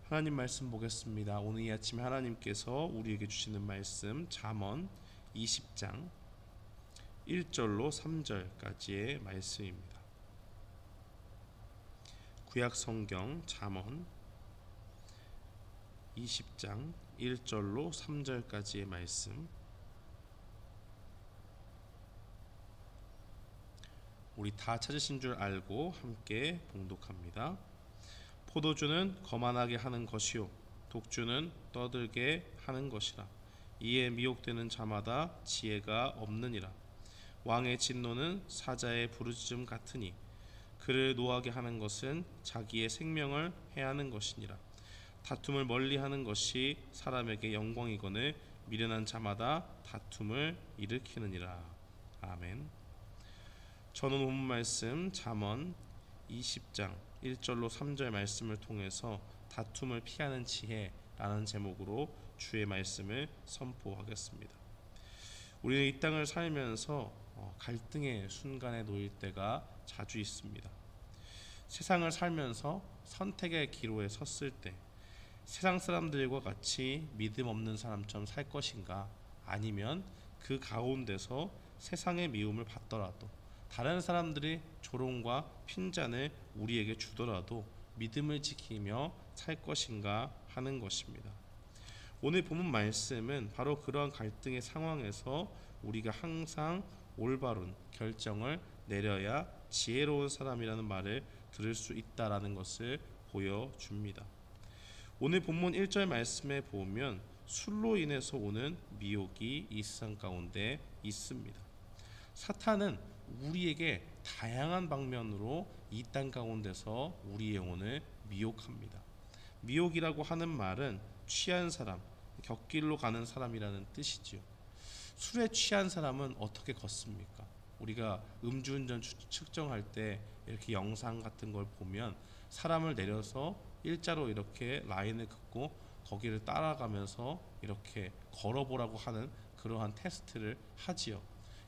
하나님 말씀 보겠습니다. 오늘 이 아침에 하나님께서 우리에게 주시는 말씀 잠언 20장 1절로 3절까지의 말씀입니다. 구약 성경 잠언 20장 1절로 3절까지의 말씀, 우리 다 찾으신 줄 알고 함께 봉독합니다. 포도주는 거만하게 하는 것이요 독주는 떠들게 하는 것이라. 이에 미혹되는 자마다 지혜가 없느니라. 왕의 진노는 사자의 부르짖음 같으니 그를 노하게 하는 것은 자기의 생명을 해하는 것이니라. 다툼을 멀리하는 것이 사람에게 영광이거늘 미련한 자마다 다툼을 일으키느니라. 아멘. 저는 오늘 말씀 잠언 20장 1절로 3절 말씀을 통해서 다툼을 피하는 지혜라는 제목으로 주의 말씀을 선포하겠습니다. 우리는 이 땅을 살면서 갈등의 순간에 놓일 때가 자주 있습니다. 세상을 살면서 선택의 기로에 섰을 때 세상 사람들과 같이 믿음 없는 사람처럼 살 것인가, 아니면 그 가운데서 세상의 미움을 받더라도 다른 사람들이 조롱과 핀잔을 우리에게 주더라도 믿음을 지키며 살 것인가 하는 것입니다. 오늘 본문 말씀은 바로 그러한 갈등의 상황에서 우리가 항상 올바른 결정을 내려야 지혜로운 사람이라는 말을 들을 수 있다라는 것을 보여줍니다. 오늘 본문 1절 말씀에 보면 술로 인해서 오는 미혹이 이 세상 가운데 있습니다. 사탄은 우리에게 다양한 방면으로 이 땅 가운데서 우리의 영혼을 미혹합니다. 미혹이라고 하는 말은 취한 사람, 곁길로 가는 사람이라는 뜻이지요. 술에 취한 사람은 어떻게 걷습니까? 우리가 음주운전 측정할 때 이렇게 영상 같은 걸 보면 사람을 내려서 일자로 이렇게 라인을 긋고 거기를 따라가면서 이렇게 걸어보라고 하는 그러한 테스트를 하지요.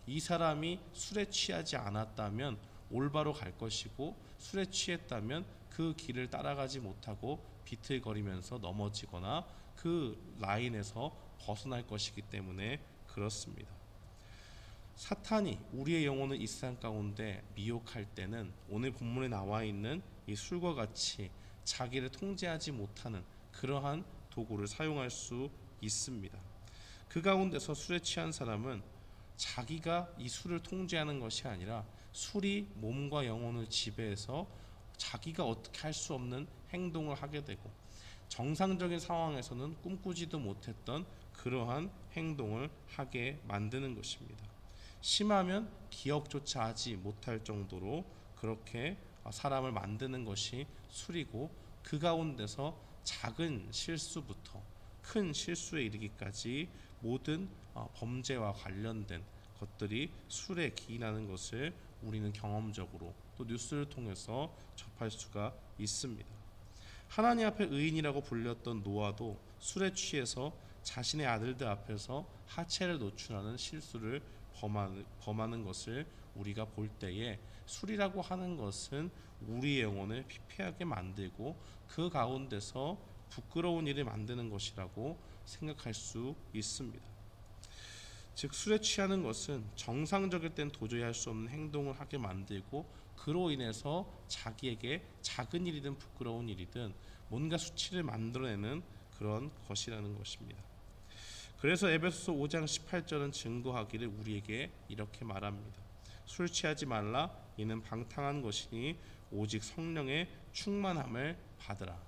이 사람이 술에 취하지 않았다면 올바로 갈 것이고, 술에 취했다면 그 길을 따라가지 못하고 비틀거리면서 넘어지거나 그 라인에서 벗어날 것이기 때문에 그렇습니다. 사탄이 우리의 영혼을 이 세상 가운데 미혹할 때는 오늘 본문에 나와 있는 이 술과 같이 자기를 통제하지 못하는 그러한 도구를 사용할 수 있습니다. 그 가운데서 술에 취한 사람은 자기가 이 술을 통제하는 것이 아니라 술이 몸과 영혼을 지배해서 자기가 어떻게 할 수 없는 행동을 하게 되고, 정상적인 상황에서는 꿈꾸지도 못했던 그러한 행동을 하게 만드는 것입니다. 심하면 기억조차 하지 못할 정도로 그렇게 사람을 만드는 것이 술이고, 그 가운데서 작은 실수부터 큰 실수에 이르기까지 모든 범죄와 관련된 것들이 술에 기인하는 것을 우리는 경험적으로 또 뉴스를 통해서 접할 수가 있습니다. 하나님 앞에 의인이라고 불렸던 노아도 술에 취해서 자신의 아들들 앞에서 하체를 노출하는 실수를 범하는 것을 우리가 볼 때에, 술이라고 하는 것은 우리의 영혼을 피폐하게 만들고 그 가운데서 부끄러운 일을 만드는 것이라고 생각할 수 있습니다. 즉, 술에 취하는 것은 정상적일 땐 도저히 할 수 없는 행동을 하게 만들고, 그로 인해서 자기에게 작은 일이든 부끄러운 일이든 뭔가 수치를 만들어내는 그런 것이라는 것입니다. 그래서 에베소서 5장 18절은 증거하기를 우리에게 이렇게 말합니다. 술 취하지 말라, 이는 방탕한 것이니 오직 성령의 충만함을 받으라.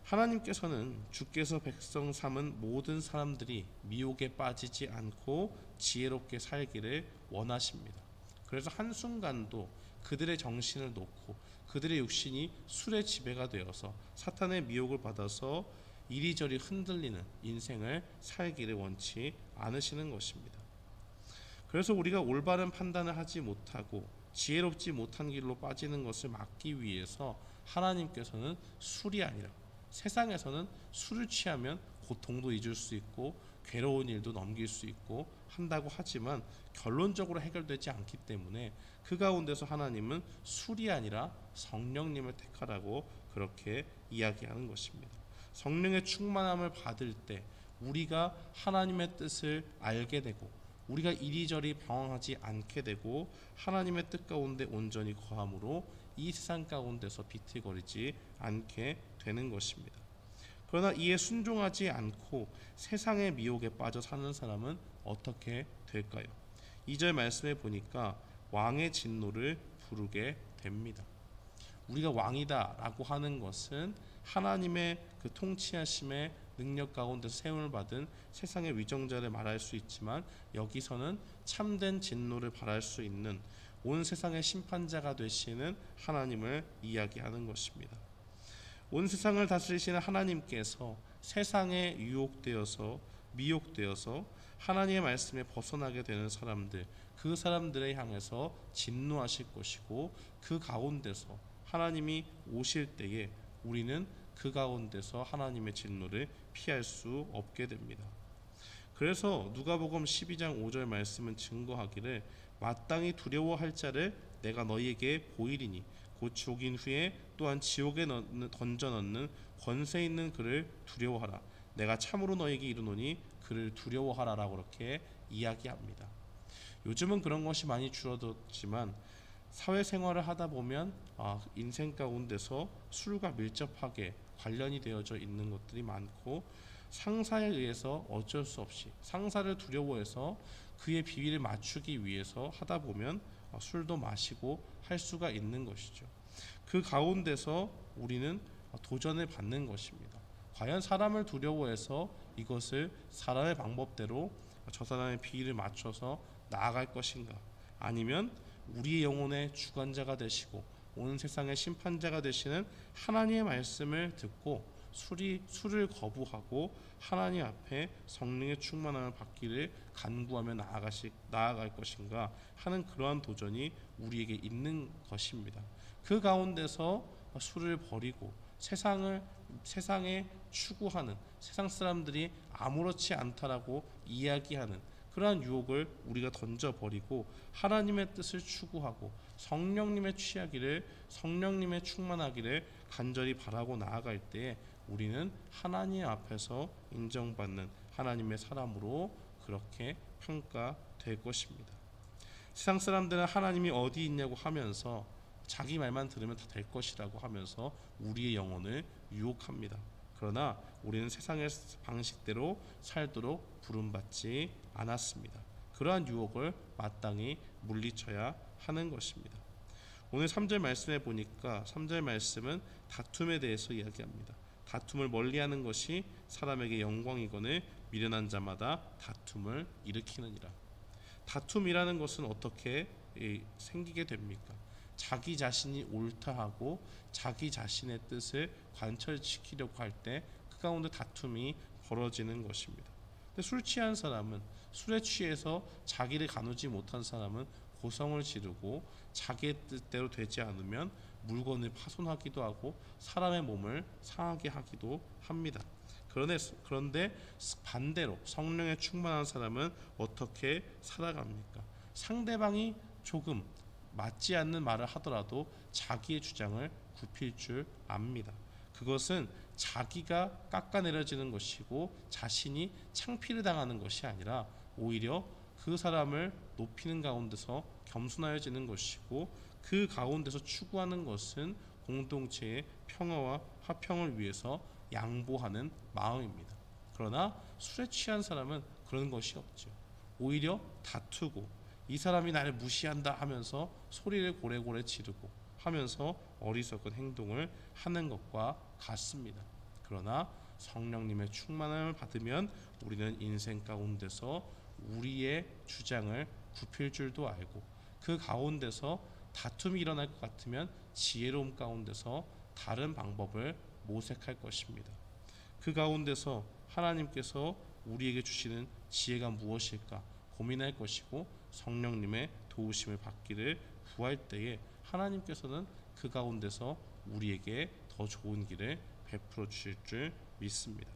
하나님께서는 주께서 백성 삼은 모든 사람들이 미혹에 빠지지 않고 지혜롭게 살기를 원하십니다. 그래서 한순간도 그들의 정신을 놓고 그들의 육신이 술의 지배가 되어서 사탄의 미혹을 받아서 이리저리 흔들리는 인생을 살기를 원치 않으시는 것입니다. 그래서 우리가 올바른 판단을 하지 못하고 지혜롭지 못한 길로 빠지는 것을 막기 위해서 하나님께서는 술이 아니라, 세상에서는 술을 취하면 고통도 잊을 수 있고 괴로운 일도 넘길 수 있고 한다고 하지만 결론적으로 해결되지 않기 때문에 그 가운데서 하나님은 술이 아니라 성령님을 택하라고 그렇게 이야기하는 것입니다. 성령의 충만함을 받을 때 우리가 하나님의 뜻을 알게 되고 우리가 이리저리 방황하지 않게 되고 하나님의 뜻 가운데 온전히 거함으로 이 세상 가운데서 비틀거리지 않게 되는 것입니다. 그러나 이에 순종하지 않고 세상의 미혹에 빠져 사는 사람은 어떻게 될까요? 2절 말씀에 보니까 왕의 진노를 부르게 됩니다. 우리가 왕이다라고 하는 것은 하나님의 그 통치하심의 능력 가운데서 세움을 받은 세상의 위정자를 말할 수 있지만 여기서는 참된 진노를 바랄 수 있는 온 세상의 심판자가 되시는 하나님을 이야기하는 것입니다. 온 세상을 다스리시는 하나님께서 세상에 유혹되어서 미혹되어서 하나님의 말씀에 벗어나게 되는 사람들, 그 사람들에 향해서 진노하실 것이고 그 가운데서 하나님이 오실 때에 우리는 그 가운데서 하나님의 진노를 피할 수 없게 됩니다. 그래서 누가복음 12장 5절 말씀은 증거하기를 마땅히 두려워할 자를 내가 너희에게 보이리니 곧 죽인 후에 또한 지옥에 던져 넣는 권세 있는 그를 두려워하라. 내가 참으로 너희에게 이르노니 그를 두려워하라라고 그렇게 이야기합니다. 요즘은 그런 것이 많이 줄어들었지만 사회생활을 하다 보면 인생 가운데서 술과 밀접하게 관련이 되어져 있는 것들이 많고 상사에 의해서 어쩔 수 없이 상사를 두려워해서 그의 비위를 맞추기 위해서 하다 보면 술도 마시고 할 수가 있는 것이죠. 그 가운데서 우리는 도전을 받는 것입니다. 과연 사람을 두려워해서 이것을 사람의 방법대로 저 사람의 비위를 맞춰서 나아갈 것인가, 아니면 우리의 영혼의 주관자가 되시고 온 세상의 심판자가 되시는 하나님의 말씀을 듣고 술을 거부하고 하나님 앞에 성령의 충만함을 받기를 간구하며 나아갈 것인가 하는 그러한 도전이 우리에게 있는 것입니다. 그 가운데서 술을 버리고 세상에 추구하는 세상 사람들이 아무렇지 않다라고 이야기하는 그러한 유혹을 우리가 던져버리고 하나님의 뜻을 추구하고 성령님의 충만하기를 간절히 바라고 나아갈 때에 우리는 하나님 앞에서 인정받는 하나님의 사람으로 그렇게 평가될 것입니다. 세상 사람들은 하나님이 어디 있냐고 하면서 자기 말만 들으면 다 될 것이라고 하면서 우리의 영혼을 유혹합니다. 그러나 우리는 세상의 방식대로 살도록 부름받지 않았습니다. 그러한 유혹을 마땅히 물리쳐야 하는 것입니다. 오늘 3절 말씀에 보니까 3절 말씀은 다툼에 대해서 이야기합니다. 다툼을 멀리하는 것이 사람에게 영광이거늘 미련한 자마다 다툼을 일으키느니라. 다툼이라는 것은 어떻게 생기게 됩니까? 자기 자신이 옳다 하고 자기 자신의 뜻을 관철시키려고 할 때 그 가운데 다툼이 벌어지는 것입니다. 근데 술 취한 사람은, 술에 취해서 자기를 가누지 못한 사람은 고성을 지르고 자기의 뜻대로 되지 않으면 물건을 파손하기도 하고 사람의 몸을 상하게 하기도 합니다. 그런데 반대로 성령에 충만한 사람은 어떻게 살아갑니까? 상대방이 조금 맞지 않는 말을 하더라도 자기의 주장을 굽힐 줄 압니다. 그것은 자기가 깎아내려지는 것이고 자신이 창피를 당하는 것이 아니라 오히려 그 사람을 높이는 가운데서 겸손하여지는 것이고 그 가운데서 추구하는 것은 공동체의 평화와 화평을 위해서 양보하는 마음입니다. 그러나 술에 취한 사람은 그런 것이 없죠. 오히려 다투고 이 사람이 나를 무시한다 하면서 소리를 고래고래 지르고 하면서 어리석은 행동을 하는 것과 같습니다. 그러나 성령님의 충만함을 받으면 우리는 인생 가운데서 우리의 주장을 굽힐 줄도 알고 그 가운데서 다툼이 일어날 것 같으면 지혜로움 가운데서 다른 방법을 모색할 것입니다. 그 가운데서 하나님께서 우리에게 주시는 지혜가 무엇일까 고민할 것이고 성령님의 도우심을 받기를 구할 때에 하나님께서는 그 가운데서 우리에게 더 좋은 길을 베풀어 주실 줄 믿습니다.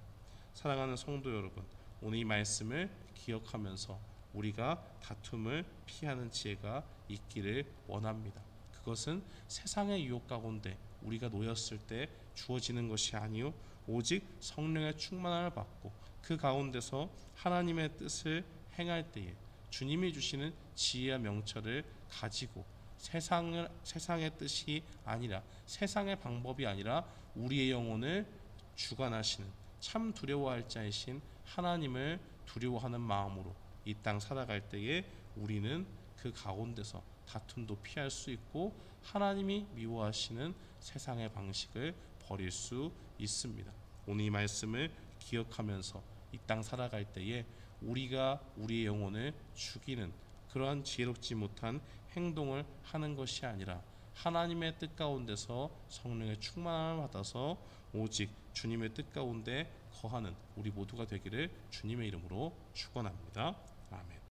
사랑하는 성도 여러분, 오늘 이 말씀을 기억하면서 우리가 다툼을 피하는 지혜가 있기를 원합니다. 그것은 세상의 유혹 가운데 우리가 놓였을 때 주어지는 것이 아니요 오직 성령의 충만함을 받고 그 가운데서 하나님의 뜻을 행할 때에 주님이 주시는 지혜와 명철을 가지고 세상의 뜻이 아니라 세상의 방법이 아니라 우리의 영혼을 주관하시는 참 두려워할 자이신 하나님을 두려워하는 마음으로 이 땅 살아갈 때에 우리는 그 가운데서 다툼도 피할 수 있고 하나님이 미워하시는 세상의 방식을 버릴 수 있습니다. 오늘 이 말씀을 기억하면서 이 땅 살아갈 때에 우리가 우리의 영혼을 죽이는 그러한 지혜롭지 못한 행동을 하는 것이 아니라 하나님의 뜻 가운데서 성령의 충만함을 받아서 오직 주님의 뜻 가운데 거하는 우리 모두가 되기를 주님의 이름으로 축원합니다. 아멘.